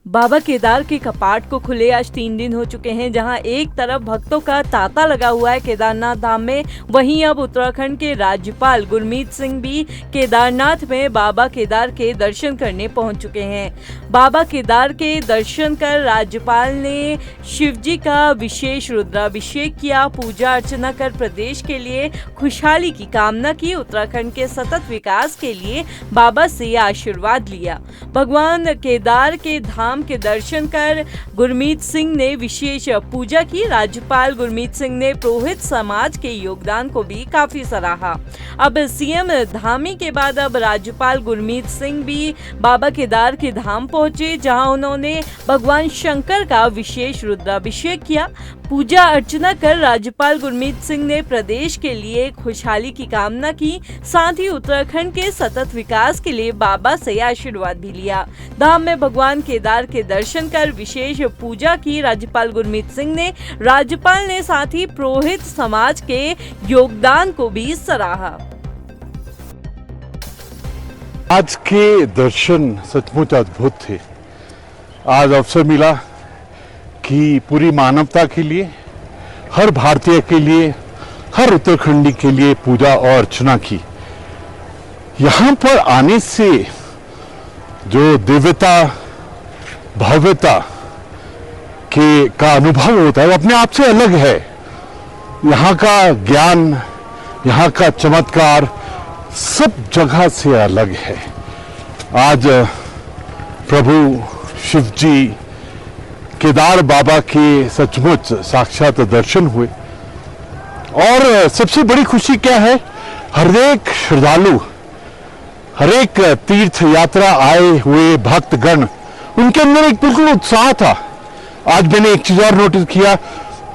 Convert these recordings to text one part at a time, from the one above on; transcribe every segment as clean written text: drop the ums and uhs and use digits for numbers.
बाबा केदार के कपाट को खुले आज 3 दिन हो चुके हैं। जहां एक तरफ भक्तों का तांता लगा हुआ है केदारनाथ धाम में, वहीं अब उत्तराखंड के राज्यपाल गुरमीत सिंह भी केदारनाथ में बाबा केदार के दर्शन करने पहुंच चुके हैं। बाबा केदार के दर्शन कर राज्यपाल ने शिवजी का विशेष रुद्राभिषेक किया, पूजा अर्चना कर प्रदेश के लिए खुशहाली की कामना की, उत्तराखंड के सतत विकास के लिए बाबा से आशीर्वाद लिया। भगवान केदार के धाम के दर्शन कर गुरमीत सिंह ने विशेष पूजा की। राज्यपाल गुरमीत सिंह ने पुरोहित समाज के योगदान को भी काफी सराहा। अब सीएम धामी के बाद अब राज्यपाल गुरमीत सिंह भी बाबा केदार के धाम पहुंचे, जहां उन्होंने भगवान शंकर का विशेष रुद्राभिषेक किया। पूजा अर्चना कर राज्यपाल गुरमीत सिंह ने प्रदेश के लिए खुशहाली की कामना की, साथ ही उत्तराखंड के सतत विकास के लिए बाबा से आशीर्वाद भी लिया। धाम में भगवान केदार के दर्शन कर विशेष पूजा की राज्यपाल गुरमीत सिंह ने। राज्यपाल ने साथ ही पुरोहित समाज के योगदान को भी सराहा। आज के दर्शन सचमुच अद्भुत थे। आज अवसर मिला कि पूरी मानवता के लिए, हर भारतीय के लिए, हर उत्तराखंडी के लिए पूजा और अर्चना की। यहाँ पर आने से जो दिव्यता, भव्यता का अनुभव होता है वो अपने आप से अलग है। यहाँ का ज्ञान, यहाँ का चमत्कार सब जगह से अलग है। आज प्रभु शिव जी केदार बाबा के सचमुच साक्षात दर्शन हुए और सबसे बड़ी खुशी क्या है, हर एक श्रद्धालु, हर एक तीर्थ यात्रा आए हुए भक्तगण, उनके अंदर एक बिल्कुल उत्साह था। आज मैंने एक चीज और नोटिस किया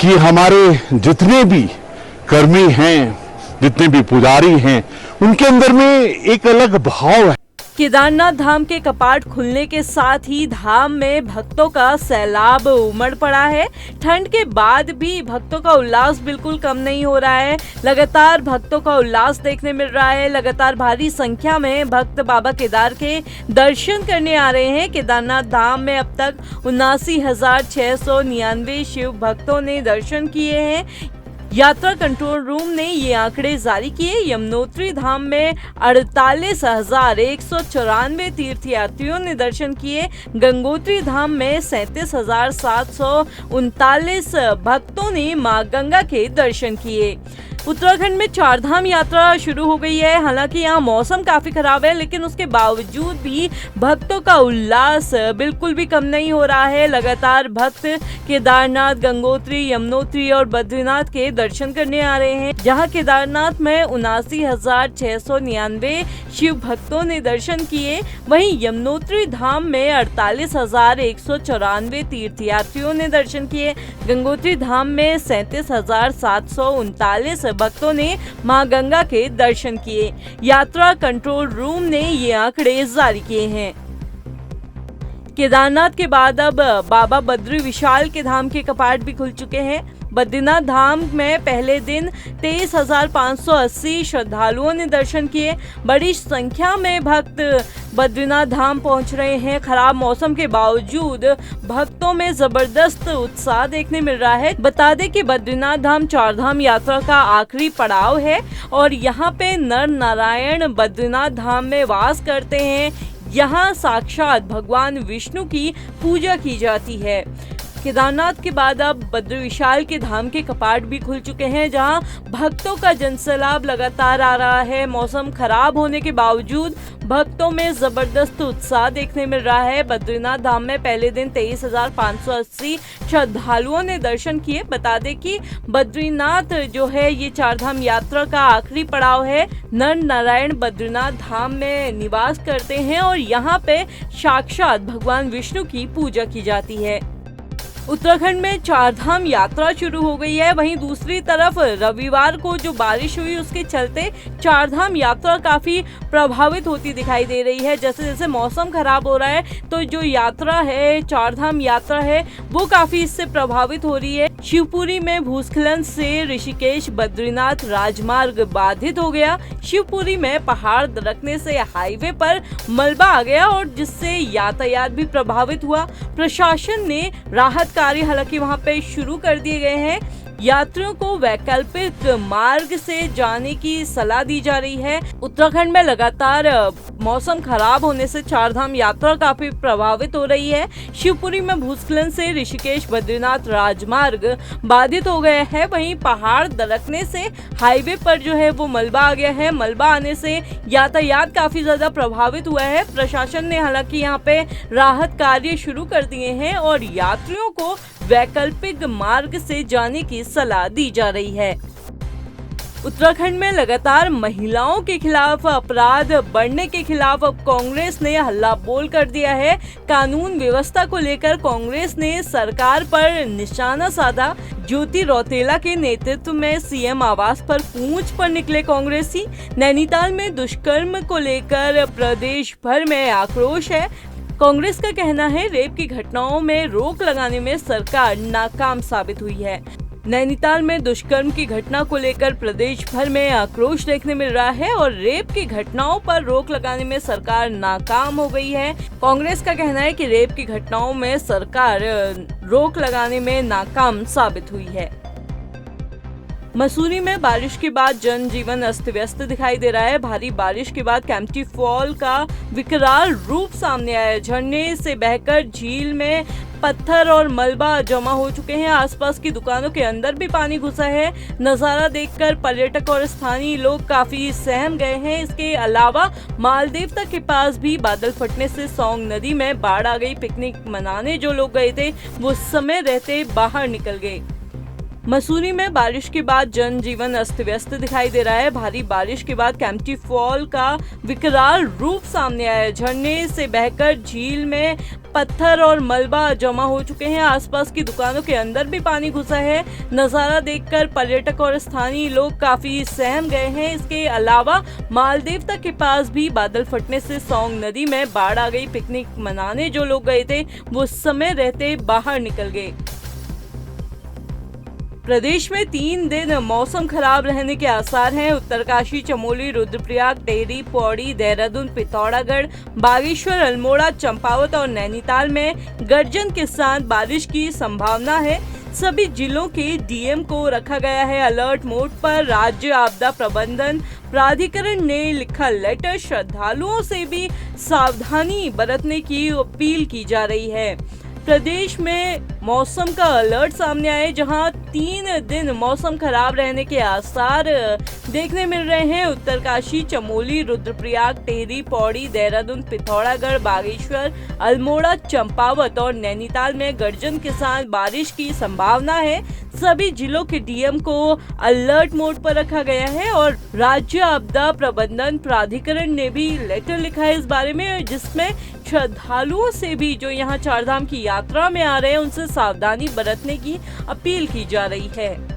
कि हमारे जितने भी कर्मी हैं, जितने भी पुजारी हैं, उनके अंदर में एक अलग भाव है। केदारनाथ धाम के कपाट खुलने के साथ ही धाम में भक्तों का सैलाब उमड़ पड़ा है। ठंड के बाद भी भक्तों का उल्लास बिल्कुल कम नहीं हो रहा है। लगातार भक्तों का उल्लास देखने मिल रहा है। लगातार भारी संख्या में भक्त बाबा केदार के दर्शन करने आ रहे हैं। केदारनाथ धाम में अब तक 79,699 शिव भक्तों ने दर्शन किए हैं। यात्रा कंट्रोल रूम ने ये आंकड़े जारी किए। यमुनोत्री धाम में 48,194 तीर्थयात्रियों ने दर्शन किए। गंगोत्री धाम में 37,739 भक्तों ने मां गंगा के दर्शन किए। उत्तराखंड में चारधाम यात्रा शुरू हो गई है। हालांकि यहाँ मौसम काफी खराब है, लेकिन उसके बावजूद भी भक्तों का उल्लास बिल्कुल भी कम नहीं हो रहा है। लगातार भक्त केदारनाथ, गंगोत्री, यमुनोत्री और बद्रीनाथ के दर्शन करने आ रहे हैं। जहां केदारनाथ में 79,699 शिव भक्तों ने दर्शन किए, वहीं यमुनोत्री धाम में 48,194 तीर्थयात्रियों ने दर्शन किए। गंगोत्री धाम में 37,739 भक्तों ने मां गंगा के दर्शन किए। यात्रा कंट्रोल रूम ने ये आंकड़े जारी किए हैं। केदारनाथ के बाद अब बाबा बद्री विशाल के धाम के कपाट भी खुल चुके हैं। बद्रीनाथ धाम में पहले दिन 23,580 श्रद्धालुओं ने दर्शन किए। बड़ी संख्या में भक्त बद्रीनाथ धाम पहुंच रहे हैं। खराब मौसम के बावजूद भक्तों में जबरदस्त उत्साह देखने मिल रहा है। बता दें कि बद्रीनाथ धाम चारधाम यात्रा का आखिरी पड़ाव है और यहाँ पे नर नारायण बद्रीनाथ धाम में वास करते हैं। यहाँ साक्षात भगवान विष्णु की पूजा की जाती है। केदारनाथ के बाद अब बद्री विशाल के धाम के कपाट भी खुल चुके हैं, जहां भक्तों का जनसैलाब लगातार आ रहा है। मौसम खराब होने के बावजूद भक्तों में जबरदस्त उत्साह देखने मिल रहा है। बद्रीनाथ धाम में पहले दिन 23,580 श्रद्धालुओं ने दर्शन किए। बता दें कि बद्रीनाथ जो है ये चारधाम यात्रा का आखिरी पड़ाव है। नर नारायण बद्रीनाथ धाम में निवास करते हैं और यहाँ पे साक्षात भगवान विष्णु की पूजा की जाती है। उत्तराखंड में चारधाम यात्रा शुरू हो गई है। वहीं दूसरी तरफ रविवार को जो बारिश हुई उसके चलते चारधाम यात्रा काफी प्रभावित होती दिखाई दे रही है। जैसे जैसे मौसम खराब हो रहा है तो जो यात्रा है, चारधाम यात्रा है, वो काफी इससे प्रभावित हो रही है। शिवपुरी में भूस्खलन से ऋषिकेश बद्रीनाथ राजमार्ग बाधित हो गया। शिवपुरी में पहाड़ दरकने से हाईवे पर मलबा आ गया और जिससे यातायात भी प्रभावित हुआ। प्रशासन ने राहत कार्य हालांकि वहां पे शुरू कर दिए गए हैं। यात्रियों को वैकल्पिक मार्ग से जाने की सलाह दी जा रही है। उत्तराखंड में लगातार मौसम खराब होने से चारधाम यात्रा काफी प्रभावित हो रही है। शिवपुरी में भूस्खलन से ऋषिकेश बद्रीनाथ राजमार्ग बाधित हो गया है। वहीं पहाड़ दरकने से हाईवे पर जो है वो मलबा आ गया है। मलबा आने से यातायात काफी ज्यादा प्रभावित हुआ है। प्रशासन ने हालांकि यहाँ पे राहत कार्य शुरू कर दिए हैं और यात्रियों को वैकल्पिक मार्ग से जाने की सलाह दी जा रही है। उत्तराखंड में लगातार महिलाओं के खिलाफ अपराध बढ़ने के खिलाफ अब कांग्रेस ने हल्ला बोल कर दिया है। कानून व्यवस्था को लेकर कांग्रेस ने सरकार पर निशाना साधा। ज्योति रौतेला के नेतृत्व में सीएम आवास पर कूच पर निकले कांग्रेसी। नैनीताल में दुष्कर्म को लेकर प्रदेश भर में आक्रोश है। कांग्रेस का कहना है रेप की घटनाओं में रोक लगाने में सरकार नाकाम साबित हुई है। नैनीताल में दुष्कर्म की घटना को लेकर प्रदेश भर में आक्रोश देखने मिल रहा है और रेप की घटनाओं पर रोक लगाने में सरकार नाकाम हो गई है। कांग्रेस का कहना है कि रेप की घटनाओं में सरकार रोक लगाने में नाकाम साबित हुई है। मसूरी में बारिश के बाद जनजीवन अस्त व्यस्त दिखाई दे रहा है। भारी बारिश के बाद कैंपटी फॉल का विकराल रूप सामने आया। झरने से बहकर झील में पत्थर और मलबा जमा हो चुके हैं। आसपास की दुकानों के अंदर भी पानी घुसा है। नज़ारा देखकर पर्यटक और स्थानीय लोग काफी सहम गए हैं। इसके अलावा मालदेवता के पास भी बादल फटने से सौंग नदी में बाढ़ आ गई। पिकनिक मनाने जो लोग गए थे वो समय रहते बाहर निकल गए। मसूरी में बारिश के बाद जनजीवन अस्त व्यस्त दिखाई दे रहा है। भारी बारिश के बाद कैंपटी फॉल का विकराल रूप सामने आया। झरने से बहकर झील में पत्थर और मलबा जमा हो चुके हैं। आसपास की दुकानों के अंदर भी पानी घुसा है। नज़ारा देखकर पर्यटक और स्थानीय लोग काफी सहम गए हैं। इसके अलावा मालदेवता के पास भी बादल फटने से सौंग नदी में बाढ़ आ गई। पिकनिक मनाने जो लोग गए थे वो समय रहते बाहर निकल गए। प्रदेश में 3 दिन मौसम खराब रहने के आसार हैं। उत्तरकाशी, चमोली, रुद्रप्रयाग, टिहरी, पौड़ी, देहरादून, पिथौरागढ़, बागेश्वर, अल्मोड़ा, चंपावत और नैनीताल में गर्जन के साथ बारिश की संभावना है। सभी जिलों के डीएम को रखा गया है अलर्ट मोड पर। राज्य आपदा प्रबंधन प्राधिकरण ने लिखा लेटर। श्रद्धालुओं से भी सावधानी बरतने की अपील की जा रही है। प्रदेश में मौसम का अलर्ट सामने आए, जहां 3 दिन मौसम खराब रहने के आसार देखने मिल रहे हैं। उत्तरकाशी, चमोली, रुद्रप्रयाग, टिहरी, पौड़ी, देहरादून, पिथौरागढ़, बागेश्वर, अल्मोड़ा, चंपावत और नैनीताल में गर्जन के साथ बारिश की संभावना है। सभी जिलों के डीएम को अलर्ट मोड पर रखा गया है और राज्य आपदा प्रबंधन प्राधिकरण ने भी लेटर लिखा है इस बारे में, जिसमें श्रद्धालुओं से भी जो यहाँ चारधाम की यात्रा में आ रहे हैं उनसे सावधानी बरतने की अपील की जा रही है।